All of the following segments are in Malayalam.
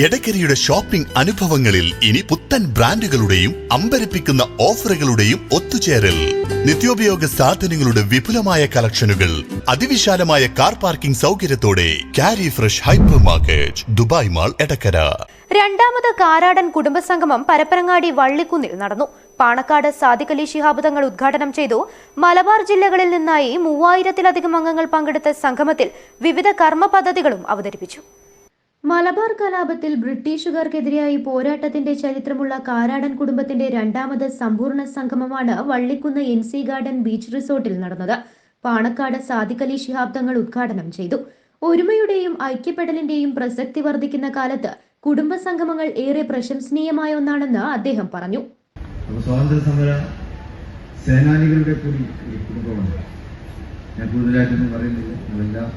എടക്കരയുടെ ഷോപ്പിംഗ് അനുഭവങ്ങളിൽ ഇനി പുത്തൻ ബ്രാൻഡുകളുടെയും അമ്പരപ്പിക്കുന്ന ഓഫറുകളുടെയും ഒത്തുചേരൽ. നിത്യോപയോഗ സാധനങ്ങളുടെ വിപുലമായ കളക്ഷനുകൾ, അതിവിശാലമായ കാർ പാർക്കിംഗ് സൗകര്യത്തോടെ കാരി fresh hypermarket, Dubai mall, Edakkara. രണ്ടാമത് കാരാടൻ കുടുംബസംഗമം പരപ്പനങ്ങാടി വള്ളിക്കുന്നിൽ നടന്നു. പാണക്കാട് സാദിഖ് അലി ശിഹാബ് തങ്ങൾ ഉദ്ഘാടനം ചെയ്തു. മലബാർ ജില്ലകളിൽ നിന്നായി 3000-ലധികം അംഗങ്ങൾ പങ്കെടുത്ത സംഗമത്തിൽ വിവിധ കർമ്മ പദ്ധതികളും അവതരിപ്പിച്ചു. മലബാർ കലാപത്തിൽ ബ്രിട്ടീഷുകാർക്കെതിരായി പോരാട്ടത്തിന്റെ ചരിത്രമുള്ള കാരാടൻ കുടുംബത്തിന്റെ രണ്ടാമത് സമ്പൂർണ്ണ സംഗമമാണ് വള്ളിക്കുന്ന് NC ഗാർഡൻ ബീച്ച് റിസോർട്ടിൽ നടന്നത്. പാണക്കാട് സാദിഖ് അലി ശിഹാബ് തങ്ങൾ ഉദ്ഘാടനം ചെയ്തു. ഒരുമയുടെയും ഐക്യപ്പെടലിന്റെയും പ്രസക്തി വർദ്ധിക്കുന്ന കാലത്ത് കുടുംബ സംഗമങ്ങൾ ഏറെ പ്രശംസനീയമായ ഒന്നാണെന്ന് അദ്ദേഹം പറഞ്ഞു. സ്വാതന്ത്ര്യ സമര സേനാനികളുടെ കൂടി കുടുംബമാണ്. ഞാൻ കൂടുതലായിട്ടൊന്നും പറയുന്നില്ല, അതെല്ലാം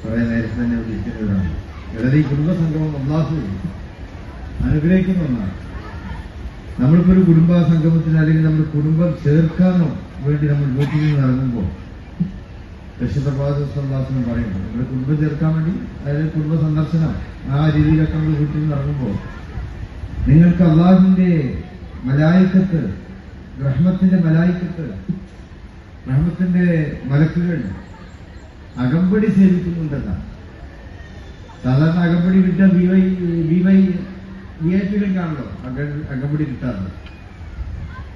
കുറെ നേരത്തെ തന്നെ വിളിക്കുന്നവരാണ്. വളരെ ഈ കുടുംബ സംഗമം അല്ലാഹു അനുഗ്രഹിക്കുന്ന ഒന്നാണ്. നമ്മളിപ്പോൾ ഒരു കുടുംബ സംഗമത്തിന് അല്ലെങ്കിൽ നമ്മുടെ കുടുംബം ചേർക്കാനോ വേണ്ടി നമ്മൾ വീട്ടിൽ നിന്ന് ഇറങ്ങുമ്പോൾ രക്ഷിതപാദം പറയുമ്പോൾ നമ്മുടെ കുടുംബം ചേർക്കാൻ വേണ്ടി, അതായത് കുടുംബ സന്ദർശനം ആ രീതിയിലൊക്കെ നമ്മൾ വീട്ടിൽ നിന്ന് ഇറങ്ങുമ്പോൾ നിങ്ങൾക്ക് അള്ളാഹുവിന്റെ മലായിക്കത്ത്, റഹ്മത്തിന്റെ മലായിക്കത്ത്, റഹ്മത്തിന്റെ മലക്കുകൾ അകമ്പടി സേവിക്കുന്നുണ്ടെന്നാണ്. സാധാരണ അകമ്പടി കിട്ടുക വിഐപിയിലേക്കാണല്ലോ അകമ്പടി കിട്ടാറുള്ളത്.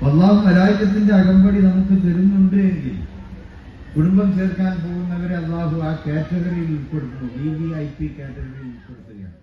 അല്ലാഹു മലായിക്കത്തിന്റെ അകമ്പടി നമുക്ക് തരുന്നുണ്ട് എങ്കിൽ കുടുംബം ചേർക്കാൻ പോകുന്നവരെ അല്ലാഹു ആ കാറ്റഗറിയിൽ ഉൾപ്പെടുത്തുന്നു, VIP കാറ്റഗറിയിൽ ഉൾപ്പെടുത്തുകയാണ്.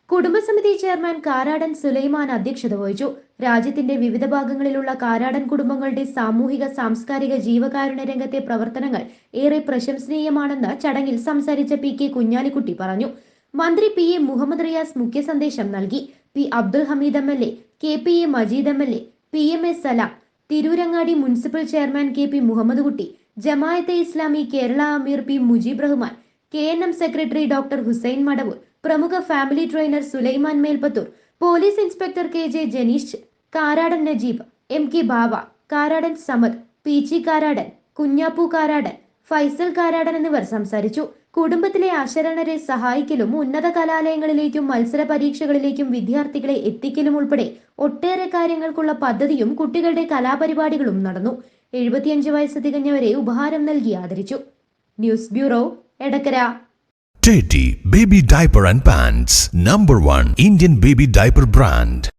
കുടുംബസമിതി ചെയർമാൻ കാരാടൻ സുലൈമാൻ അധ്യക്ഷത വഹിച്ചു. രാജ്യത്തിന്റെ വിവിധ ഭാഗങ്ങളിലുള്ള കാരാടൻ കുടുംബങ്ങളുടെ സാമൂഹിക സാംസ്കാരിക ജീവകാരുണ്യ രംഗത്തെ പ്രവർത്തനങ്ങൾ ഏറെ പ്രശംസനീയമാണെന്ന് ചടങ്ങിൽ സംസാരിച്ച PK കുഞ്ഞാലിക്കുട്ടി പറഞ്ഞു. മന്ത്രി PA മുഹമ്മദ് റിയാസ് മുഖ്യ സന്ദേശം നൽകി. P Abdul Hameed MLA, KPA Majeed MLA, PMA Salam, Tirurangadi municipal chairman KP Muhammad Kutty, Jamaat-e Islami Kerala Ameer P Mujeeb Rahman, KNM secretary doctor Hussain Madavoor, പ്രമുഖ family trainer Sulaiman Melpathur, police inspector KJ Janeesh, Karadan Najeeb, MK Bava, Karadan Samad, PG Karadan, Kunhappu Karadan, Faisal Karadan എന്നിവർ സംസാരിച്ചു. കുടുംബത്തിലെ അശരണരെ സഹായിക്കലും ഉന്നത കലാലയങ്ങളിലേക്കും മത്സര പരീക്ഷകളിലേക്കും വിദ്യാർത്ഥികളെ എത്തിക്കലും ഉൾപ്പെടെ ഒട്ടേറെ കാര്യങ്ങൾക്കുള്ള പദ്ധതിയും കുട്ടികളുടെ കലാപരിപാടികളും നടന്നു. 75 വയസ്സ് തികഞ്ഞവരെ ഉപഹാരം നൽകി ആദരിച്ചു. News bureau, Edakkara. Teddy Baby Diaper and Pants, #1 Indian baby diaper brand.